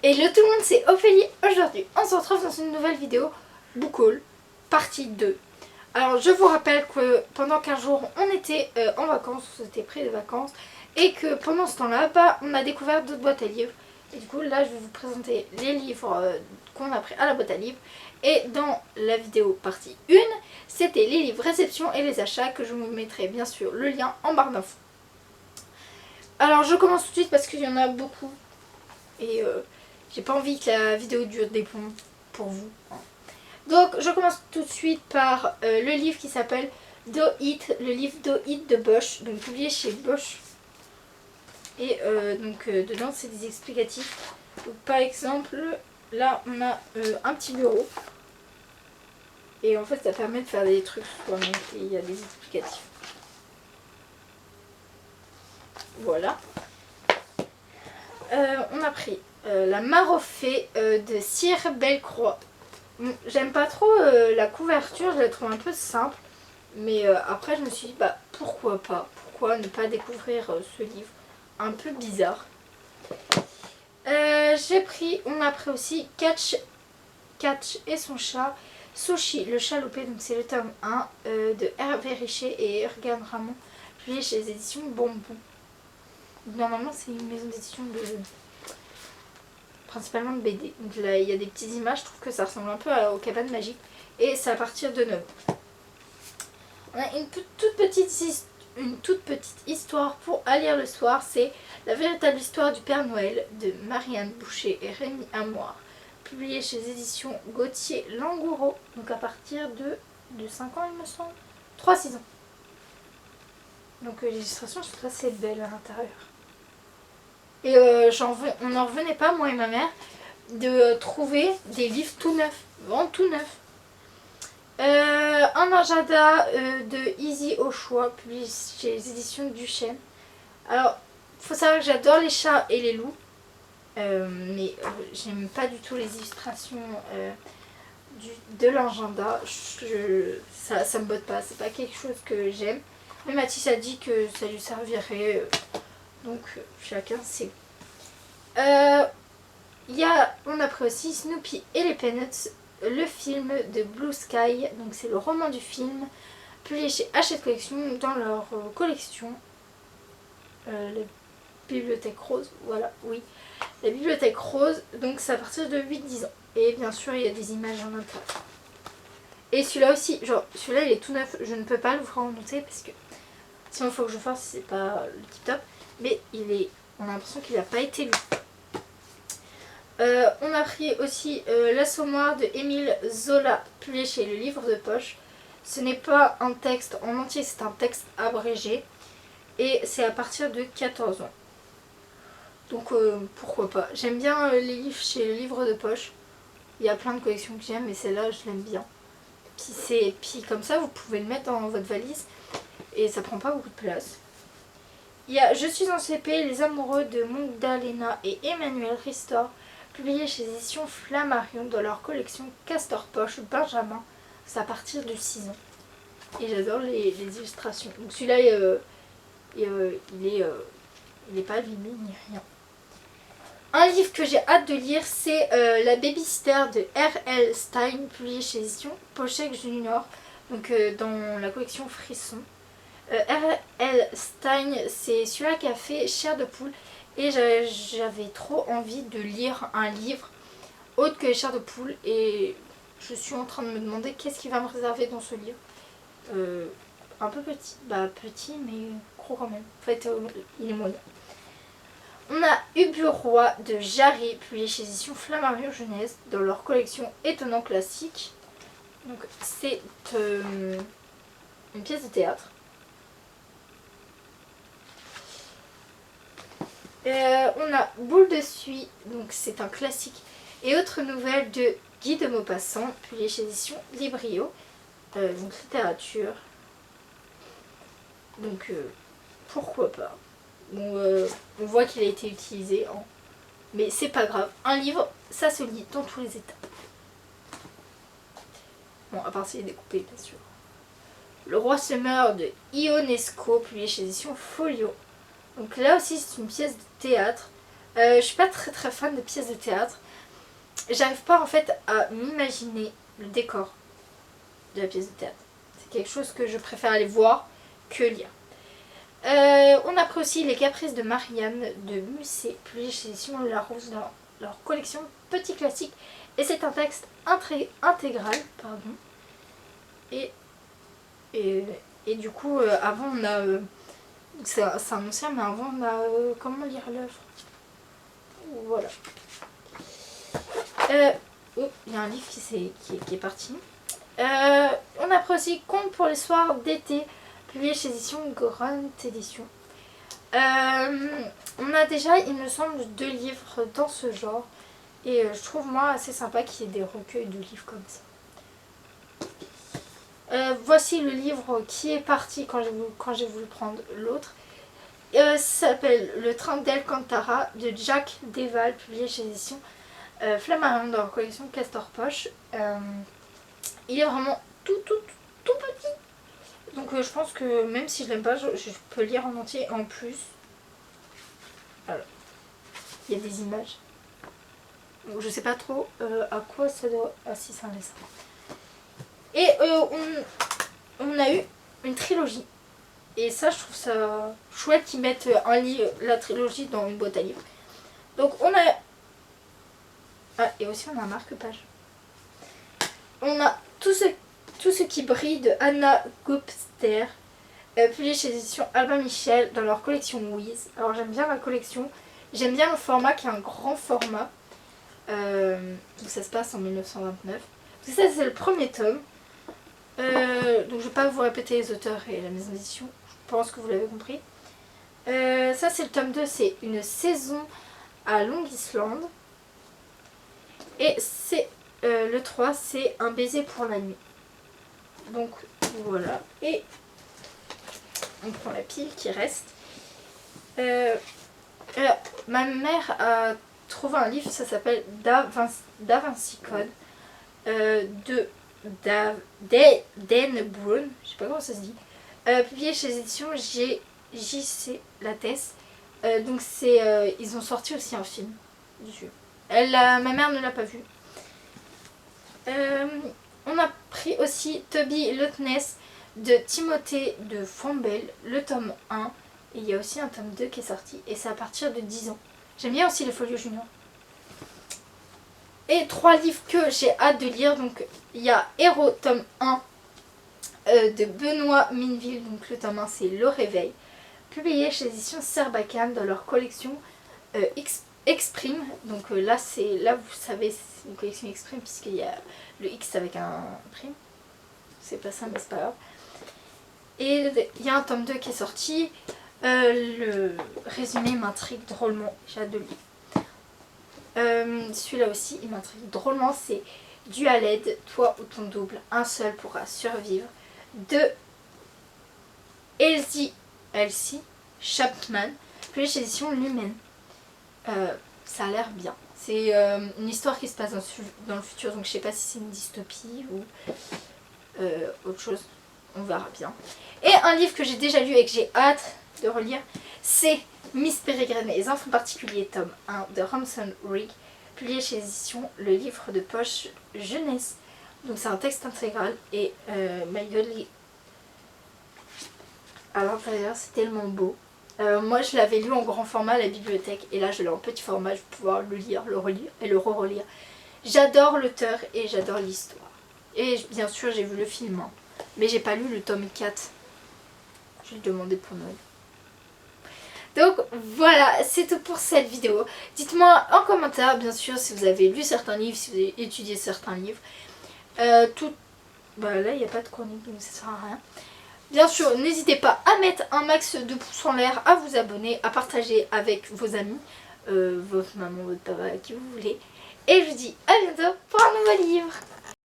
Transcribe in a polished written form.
Hello tout le monde, c'est Ophélie. Aujourd'hui, on se retrouve dans une nouvelle vidéo Book Haul, partie 2. Alors, je vous rappelle que pendant 15 jours, on était en vacances, on s'était pris des vacances. Et que pendant ce temps-là, on a découvert d'autres boîtes à livres. Et du coup, là, je vais vous présenter les livres qu'on a pris à la boîte à livres. Et dans la vidéo partie 1, c'était les livres réception et les achats, que je vous mettrai bien sûr le lien en barre d'infos. Alors, je commence tout de suite parce qu'il y en a beaucoup. Et j'ai pas envie que la vidéo dure des plombs pour vous. Donc je commence tout de suite par le livre qui s'appelle Do It, le livre Do It de Bosch, donc publié chez Bosch. Et dedans c'est des explicatifs. Donc, par exemple, là on a un petit bureau. Et en fait ça permet de faire des trucs soi-même. Et il y a des explicatifs. Voilà. On a pris La Mare aux Fées de Sir Bellecroix. J'aime pas trop la couverture, je la trouve un peu simple. Mais après je me suis dit pourquoi pas, pourquoi ne pas découvrir ce livre un peu bizarre. On a pris aussi Catch et son chat, Sushi le chat loupé, donc c'est le tome 1 de Hervé Richer et Ergan Ramon, publié chez les éditions Bonbon. Normalement c'est une maison d'édition principalement de BD. Donc là il y a des petites images, je trouve que ça ressemble un peu aux cabanes magiques. Et c'est à partir de 9. On a une toute petite histoire pour à lire le soir. C'est La véritable histoire du Père Noël de Marianne Boucher et Rémi Amoir, publié chez les éditions Gauthier Langoureau. Donc à partir de 5 ans il me semble. 3-6 ans. Donc l'illustration je trouve assez belle à l'intérieur. Et on n'en revenait pas, moi et ma mère, de trouver des livres tout neufs, vraiment tout neufs. Un agenda de Easy au choix, publié chez les éditions Duchesne. Alors, il faut savoir que j'adore les chats et les loups, mais j'aime pas du tout les illustrations de l'agenda. Ça me botte pas, c'est pas quelque chose que j'aime. Mais Mathis a dit que ça lui servirait, donc chacun sait. On a pris aussi Snoopy et les Peanuts, le film de Blue Sky, donc c'est le roman du film, publié chez Hachette Collection dans leur collection, la Bibliothèque Rose, voilà, oui, la Bibliothèque Rose, donc c'est à partir de 8-10 ans. Et bien sûr il y a des images en intérieur. Et celui-là aussi, celui-là il est tout neuf, je ne peux pas l'ouvrir en entier parce que sinon il faut que je fasse, c'est pas le tip top, mais on a l'impression qu'il n'a pas été lu. On a pris aussi L'Assommoir de Émile Zola, publié chez le Livre de Poche. Ce n'est pas un texte en entier, c'est un texte abrégé. Et c'est à partir de 14 ans. Donc pourquoi pas. J'aime bien les livres chez le Livre de Poche. Il y a plein de collections que j'aime, mais celle-là je l'aime bien. Puis comme ça vous pouvez le mettre dans votre valise et ça prend pas beaucoup de place. Il y a Je suis en CP, Les Amoureux de Magdalena et Emmanuel Ristor, publié chez les éditions Flammarion dans leur collection Castor Poche Benjamin. C'est à partir de 6 ans. Et j'adore les illustrations. Donc celui-là, il est pas abîmé ni rien. Un livre que j'ai hâte de lire, c'est La Babysitter de R.L. Stein, publié chez les éditions Pochette Junior, donc dans la collection Frisson. R.L. Stein, c'est celui-là qui a fait Chair de poule. Et j'avais trop envie de lire un livre autre que les Chairs de poule. Et je suis en train de me demander qu'est-ce qui va me réserver dans ce livre. Un peu petit. Petit mais gros quand même. En fait il est moyen. On a Ubu-Roi de Jarry, publié chez éditions Flammarion Jeunesse dans leur collection Étonnant Classique. Donc c'est une pièce de théâtre. On a Boule de Suie, donc c'est un classique, et autres nouvelles de Guy de Maupassant, publié chez l'édition Librio, donc littérature. Donc pourquoi pas. Bon, on voit qu'il a été utilisé, hein. Mais c'est pas grave. Un livre, ça se lit dans tous les états. Bon, à part s'il est découpé, bien sûr. Le Roi se meurt de Ionesco, publié chez l'édition Folio. Donc là aussi c'est une pièce de théâtre. Je suis pas très fan de pièces de théâtre. J'arrive pas en fait à m'imaginer le décor de la pièce de théâtre. C'est quelque chose que je préfère aller voir que lire. On a pris aussi Les Caprices de Marianne de Musset, publié chez l'édition Larousse dans leur collection Petit Classique. Et c'est un texte intégral. Pardon. Et du coup, avant on a... c'est un ancien, mais avant on a... comment lire l'œuvre? Voilà. Oh, il y a un livre qui est parti. On a pris aussi Contes pour les soirs d'été, publié chez édition Grande Édition. On a déjà, il me semble, 2 livres dans ce genre. Et je trouve moi assez sympa qu'il y ait des recueils de livres comme ça. Voici le livre qui est parti quand j'ai voulu prendre l'autre. Ça s'appelle Le Train d'Alcantara de Jacques Desval, publié chez l'édition Flammarion dans leur collection Castor Poche. Il est vraiment tout petit. Donc je pense que même si je l'aime pas, je peux lire en entier. En plus, voilà, il y a des images. Donc je sais pas trop à quoi ça doit... Ah si, c'est un dessin. Et on a eu une trilogie. Et ça, je trouve ça chouette qu'ils mettent la trilogie dans une boîte à livres. Donc on a... Ah, et aussi on a un marque-page. On a tout ce qui brille de Anna Gobster, publié chez l'édition Albin Michel dans leur collection Wiz. Alors j'aime bien la collection. J'aime bien le format qui est un grand format. Donc ça se passe en 1929. Donc ça c'est le premier tome. Donc je ne vais pas vous répéter les auteurs et la maison d'édition. Je pense que vous l'avez compris. Ça c'est le tome 2, c'est Une saison à Long Island. Et c'est le 3, c'est Un baiser pour la nuit. Donc voilà. Et on prend la pile qui reste. Ma mère a trouvé un livre, ça s'appelle Da Vinci Code de Dan Brown, je sais pas comment ça se dit, publié chez les éditions JC Lattès. Donc c'est ils ont sorti aussi un film dessus. Ma mère ne l'a pas vu. On a pris aussi Toby Lowness de Timothée de Fombelle, le tome 1. Et il y a aussi un tome 2 qui est sorti. Et c'est à partir de 10 ans. J'aime bien aussi les Folios Junior. Et 3 livres que j'ai hâte de lire. Donc il y a Héros tome 1 de Benoît Minville. Donc le tome 1 c'est Le Réveil. Publié chez l'édition Serbacane dans leur collection Exprime. Donc là vous savez c'est une collection Exprime puisqu'il y a le X avec un prime. C'est pas ça mais c'est pas grave. Et il y a un tome 2 qui est sorti. Le résumé m'intrigue drôlement. J'ai hâte de le lire. Celui-là aussi il m'intrigue drôlement. C'est Dû à l'aide, toi ou ton double, un seul pourra survivre. De Elsie Chapman. Puis chez l'édition Lumen. Ça a l'air bien. C'est une histoire qui se passe dans le futur, donc je sais pas si c'est une dystopie ou autre chose. On verra bien. Et un livre que j'ai déjà lu et que j'ai hâte de relire, c'est Miss Peregrine et les enfants particuliers, tome 1 de Ramson Rigg, publié chez l'édition Le Livre de Poche Jeunesse. Donc c'est un texte intégral et my God, à l'intérieur c'est tellement beau. Moi je l'avais lu en grand format à la bibliothèque et là je l'ai en petit format, je vais pouvoir le lire, le relire et le re-relire. J'adore l'auteur et j'adore l'histoire. Et bien sûr j'ai vu le film, hein, mais j'ai pas lu le tome 4. Je vais le demander pour Noël. Donc voilà, c'est tout pour cette vidéo. Dites-moi en commentaire bien sûr si vous avez lu certains livres, si vous avez étudié certains livres. Bah là il n'y a pas de chronique donc ça sert à rien. Bien sûr, n'hésitez pas à mettre un max de pouces en l'air, à vous abonner, à partager avec vos amis, votre maman, votre papa, qui vous voulez. Et je vous dis à bientôt pour un nouveau livre.